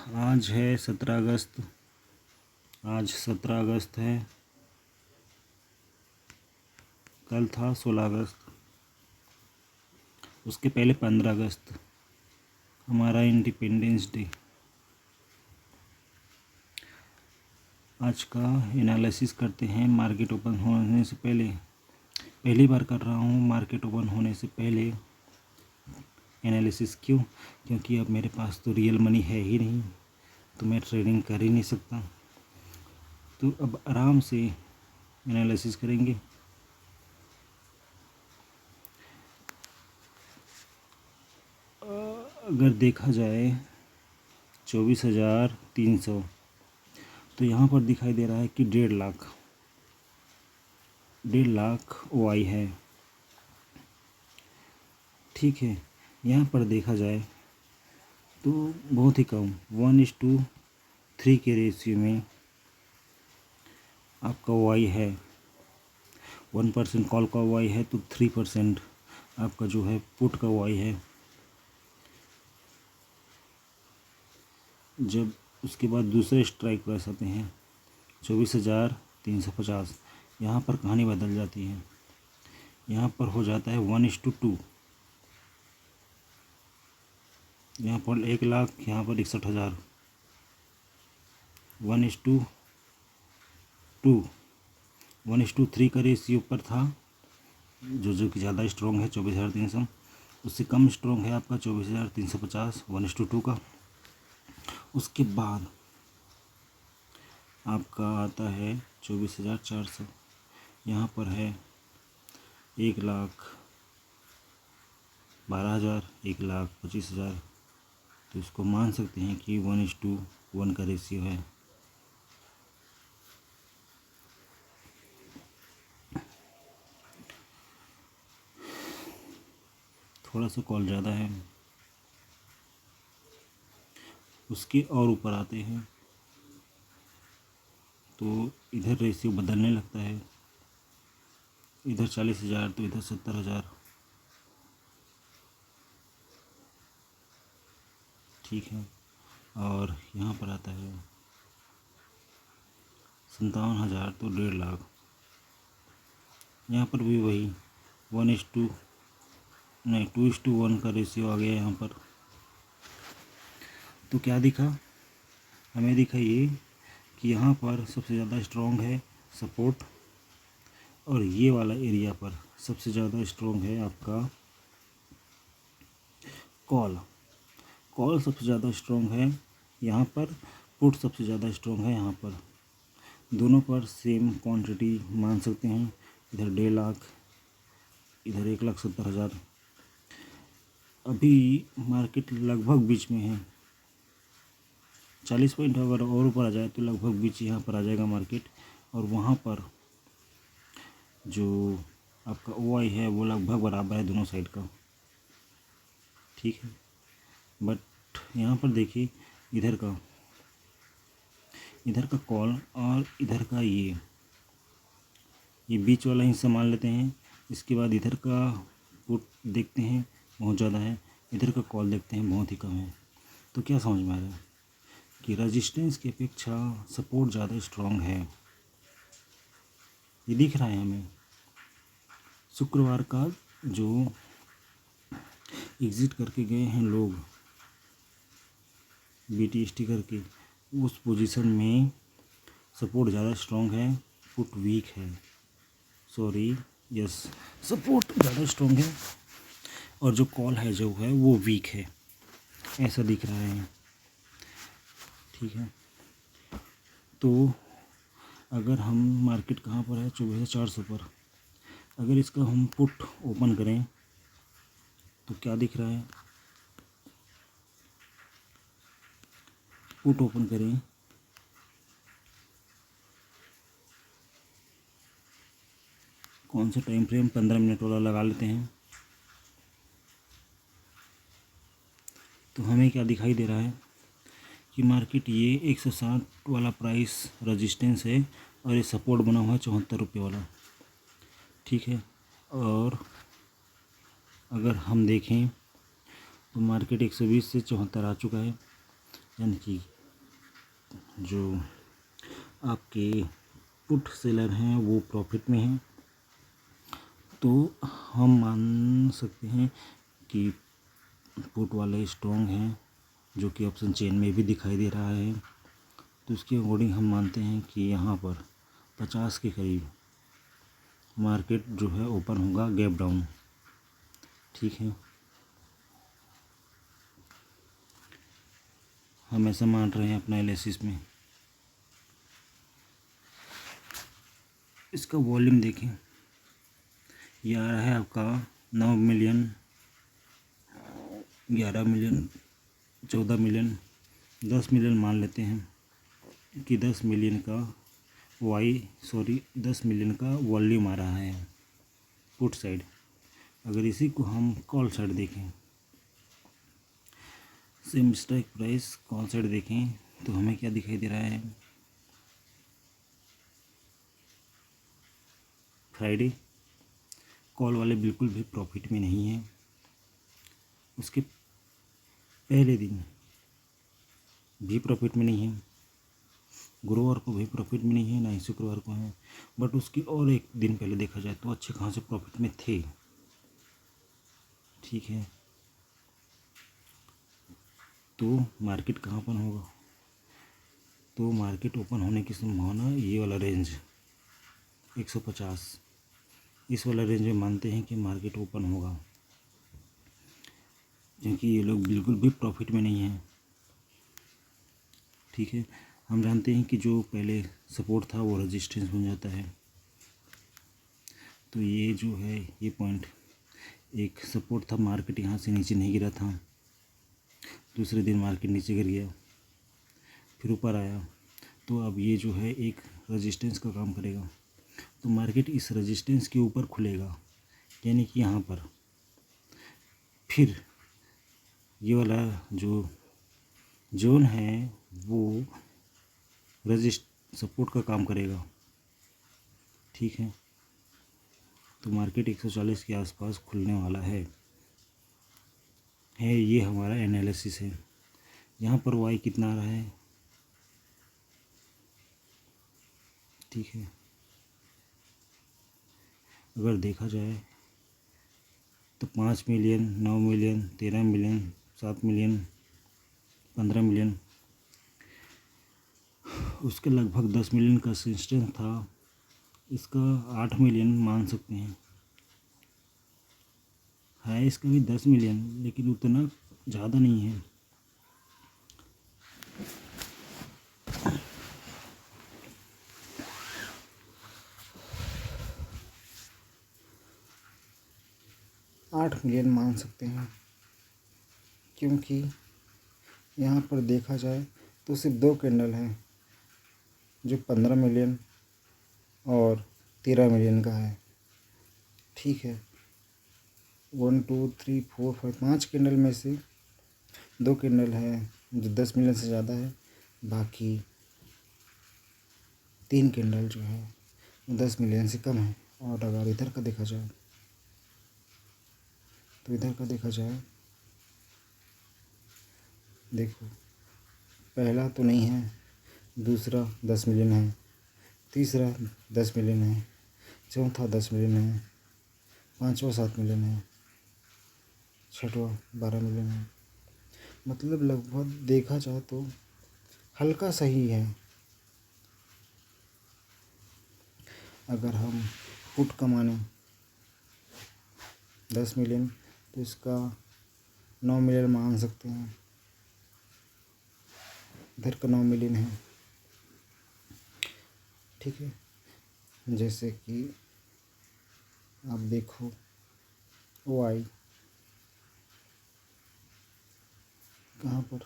आज है 17 अगस्त। आज 17 अगस्त है। कल था 16 अगस्त। उसके पहले 15 अगस्त हमारा इंडिपेंडेंस डे। आज का एनालिसिस करते हैं मार्केट ओपन होने से पहले। पहली बार कर रहा हूँ मार्केट ओपन होने से पहले एनालिसिस। क्योंकि अब मेरे पास तो रियल मनी है ही नहीं, तो मैं ट्रेडिंग कर ही नहीं सकता। तो अब आराम से एनालिसिस करेंगे। अगर देखा जाए 24,300, तो यहाँ पर दिखाई दे रहा है कि 1.5 लाख OI है। ठीक है, यहाँ पर देखा जाए तो बहुत ही कम 1:3 के रेशियो में आपका OI है। 1% कॉल का OI है तो 3% आपका जो है पुट का OI है। जब उसके बाद दूसरे स्ट्राइक प्राइस आते हैं 24,350, यहाँ पर कहानी बदल जाती है। यहाँ पर हो जाता है 1:2। यहाँ पर 1 लाख, यहाँ पर 61,000। 1:2, 1:3 का रेशियो पर था, जो कि ज़्यादा स्ट्रॉन्ग है 24,300। उससे कम स्ट्रॉन्ग है आपका 24,350 1:2 का। उसके बाद आपका आता है 24,400। यहाँ पर है 1,12,000, 1,25,000। तो इसको मान सकते हैं कि 1:1 का रेशियो है। थोड़ा सा कॉल ज़्यादा है। उसके और ऊपर आते हैं तो इधर रेशियो बदलने लगता है। इधर 40,000 तो इधर 70,000। ठीक है, और यहाँ पर आता है 57,000 तो 1.5 लाख। यहाँ पर भी वही 2:1 का रेशियो आ गया यहाँ पर। तो क्या दिखा हमें? दिखा ये कि यहाँ पर सबसे ज़्यादा स्ट्रॉन्ग है सपोर्ट, और ये वाला एरिया पर सबसे ज़्यादा स्ट्रॉन्ग है आपका कॉल सबसे ज़्यादा स्ट्रॉन्ग है यहाँ पर। पुट सबसे ज़्यादा स्ट्रॉन्ग है यहाँ पर। दोनों पर सेम क्वांटिटी मान सकते हैं। इधर 1.5 लाख, इधर 1,70,000। अभी मार्केट लगभग बीच में है। 40 पॉइंट अगर और ऊपर आ जाए तो लगभग बीच यहाँ पर आ जाएगा मार्केट। और वहाँ पर जो आपका OI है वो लगभग बराबर है दोनों साइड का। ठीक है, बट यहाँ पर देखिए इधर का कॉल और इधर का ये बीच वाला हिस्सा मान लेते हैं। इसके बाद इधर का पुट देखते हैं बहुत ज़्यादा है, इधर का कॉल देखते हैं बहुत ही कम है। तो क्या समझ में आ रहा है कि रेजिस्टेंस की अपेक्षा सपोर्ट ज़्यादा स्ट्रॉन्ग है। ये दिख रहा है हमें। शुक्रवार का जो एग्ज़िट करके गए हैं लोग BTST करके, उस पोजीशन में सपोर्ट ज़्यादा स्ट्रॉन्ग है, पुट वीक है। सपोर्ट ज़्यादा स्ट्रॉन्ग है और जो कॉल है जो है वो वीक है, ऐसा दिख रहा है। ठीक है, तो अगर हम मार्केट कहाँ पर है 24,400 पर, अगर इसका हम पुट ओपन करें तो क्या दिख रहा है? पुट ओपन करें कौन सा टाइम फ्रेम? 15 मिनट वाला लगा लेते हैं। तो हमें क्या दिखाई दे रहा है कि मार्केट ये 160 वाला प्राइस रेजिस्टेंस है और ये सपोर्ट बना हुआ है 74 रुपये वाला। ठीक है, और अगर हम देखें तो मार्केट 120 से 74 आ चुका है, यानी कि जो आपके पुट सेलर हैं वो प्रॉफिट में हैं, तो हम मान सकते हैं कि पुट वाले स्ट्रॉन्ग हैं, जो कि ऑप्शन चेन में भी दिखाई दे रहा है। तो उसके अकॉर्डिंग हम मानते हैं कि यहाँ पर 50 के करीब मार्केट जो है ओपन होगा गैप डाउन। ठीक है, हम ऐसा मान रहे हैं अपना एनालिसिस में। इसका वॉल्यूम देखें, ये आ रहा है आपका 9 मिलियन, 11 मिलियन, 14 मिलियन, 10 मिलियन मान लेते हैं कि 10 मिलियन का 10 मिलियन का वॉल्यूम आ रहा है पुट साइड। अगर इसी को हम कॉल साइड देखें, same strike price call side देखें, तो हमें क्या दिखाई दे रहा है, फ्राइडे कॉल वाले बिल्कुल भी प्रॉफिट में नहीं है। उसके पहले दिन भी प्रॉफिट में नहीं है, गुरुवार को भी प्रॉफिट में नहीं है, ना ही शुक्रवार को है। बट उसकी और एक दिन पहले देखा जाए तो अच्छे खासे प्रॉफिट में थे। ठीक है, तो मार्केट कहाँ ओपन होगा, तो मार्केट ओपन होने की संभावना ये वाला रेंज 150, इस वाला रेंज में मानते हैं कि मार्केट ओपन होगा, क्योंकि ये लोग बिल्कुल भी प्रॉफिट में नहीं हैं। ठीक है, हम जानते हैं कि जो पहले सपोर्ट था वो रेजिस्टेंस बन जाता है। तो ये जो है ये पॉइंट एक सपोर्ट था, मार्केट यहाँ से नीचे नहीं गिरा था, दूसरे दिन मार्केट नीचे गिर गया, फिर ऊपर आया, तो अब ये जो है एक रेजिस्टेंस का काम करेगा। तो मार्केट इस रेजिस्टेंस के ऊपर खुलेगा, यानी कि यहाँ पर फिर ये वाला जो जोन है वो सपोर्ट का काम करेगा। ठीक है, तो मार्केट 140 के आसपास खुलने वाला है। ये हमारा एनालिसिस है। यहाँ पर वाई कितना आ रहा है, ठीक है, अगर देखा जाए तो 5 million, 9 million, 13 million, 7 million, 15 million, उसके लगभग 10 मिलियन का रेजिस्टेंस था। इसका 8 मिलियन मान सकते हैं, है इसका भी 10 मिलियन, लेकिन उतना ज़्यादा नहीं है। आठ मिलियन मान सकते हैं, क्योंकि यहाँ पर देखा जाए तो सिर्फ 2 कैंडल हैं जो 15 मिलियन और 13 मिलियन का है। ठीक है, 1 2 3 4 5 5 कैंडल में से 2 कैंडल है जो 10 मिलियन से ज़्यादा है, बाकी 3 कैंडल जो है वो 10 मिलियन से कम है। और अगर इधर का देखा जाए तो इधर का देखा जाए, देखो पहला तो नहीं है, दूसरा 10 मिलियन है, तीसरा 10 मिलियन है, चौथा 10 मिलियन है, पांचवा 7 मिलियन है, छठवा 12 मिलियन है। मतलब लगभग देखा जाए तो हल्का सही है। अगर हम पुट का माने 10 मिलियन तो इसका 9 मिलियन मान सकते हैं, इधर का 9 मिलियन है। ठीक है, जैसे कि आप देखो वाई कहाँ पर,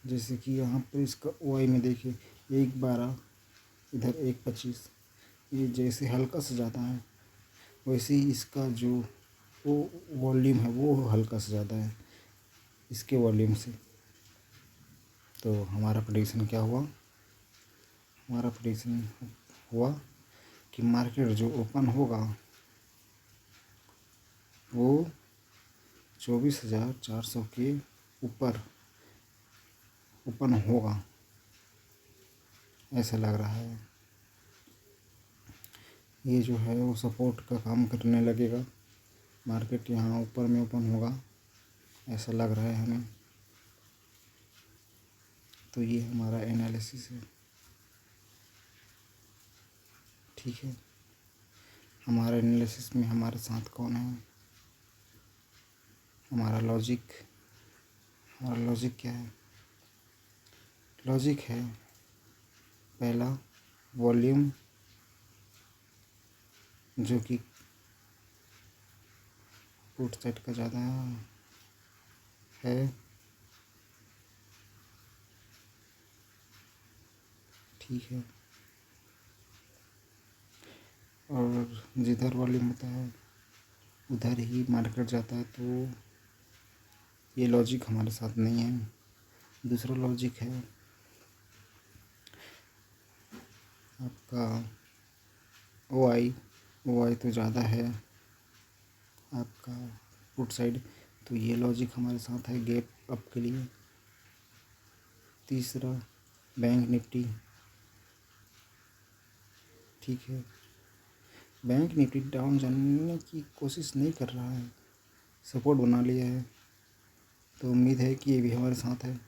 जैसे कि यहाँ पर इसका वाई में देखिए 1.12, इधर 1.25, ये जैसे हल्का सा जाता है वैसे ही इसका जो वो वॉल्यूम है वो हल्का सा ज़्यादा है इसके वॉल्यूम से। तो हमारा प्रेडिक्शन क्या हुआ, हमारा प्रेडिक्शन हुआ कि मार्केट जो ओपन होगा वो 24,400 के ऊपर ओपन होगा, ऐसा लग रहा है। ये जो है वो सपोर्ट का काम करने लगेगा, मार्केट यहाँ ऊपर में ओपन होगा, ऐसा लग रहा है हमें। तो ये हमारा एनालिसिस है, ठीक है। हमारा एनालिसिस में हमारे साथ कौन है, हमारा लॉजिक क्या है? लॉजिक है पहला वॉल्यूम, जो कि पुट साइड का ज़्यादा है, ठीक है। और जिधर वॉल्यूम होता है उधर ही मार्केट जाता है, तो ये लॉजिक हमारे साथ नहीं है। दूसरा लॉजिक है आपका ओ आई तो ज़्यादा है आपका पुट साइड, तो ये लॉजिक हमारे साथ है गैप अप के लिए। तीसरा बैंक निफ्टी, ठीक है। बैंक निफ्टी डाउन जाने की कोशिश नहीं कर रहा है, सपोर्ट बना लिया है, तो उम्मीद है कि ये भी हमारे साथ है।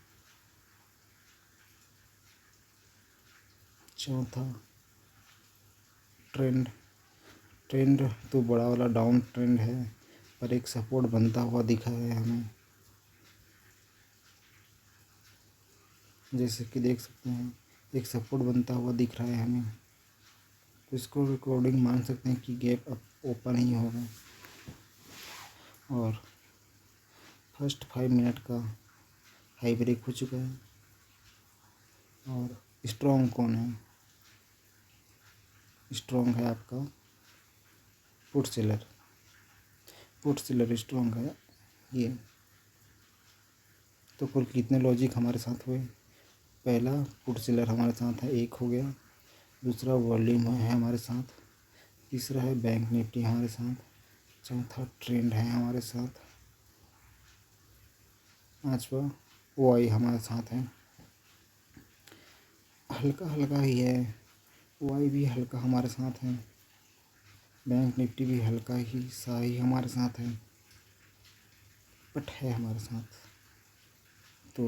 चौथा ट्रेंड तो बड़ा वाला डाउन ट्रेंड है, पर एक सपोर्ट बनता हुआ दिखा है हमें, जैसे कि देख सकते हैं एक सपोर्ट बनता हुआ दिख रहा है हमें। तो इसको रिकॉर्डिंग मान सकते हैं कि गैप अप ओपन ही होगा। और फर्स्ट 5 मिनट का हाई ब्रेक हो चुका है। और स्ट्रॉन्ग कौन है? स्ट्रॉन्ग है आपका पुट सेलर स्ट्रॉन्ग है ये। तो कुल कितने लॉजिक हमारे साथ हुए? पहला पुट सेलर हमारे साथ है, एक हो गया। दूसरा वॉल्यूम है हमारे साथ। तीसरा है बैंक निफ्टी हमारे साथ। चौथा ट्रेंड है हमारे साथ। पांचवा ओ आई हमारे साथ है। हल्का हल्का ही है, ओ आई भी हल्का हमारे साथ है, बैंक निफ्टी भी हल्का ही सा ही हमारे साथ है, बट है हमारे साथ। तो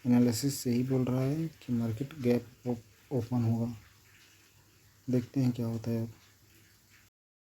एनालिसिस यही बोल रहा है कि मार्केट गैप ओपन होगा। देखते हैं क्या होता है अब।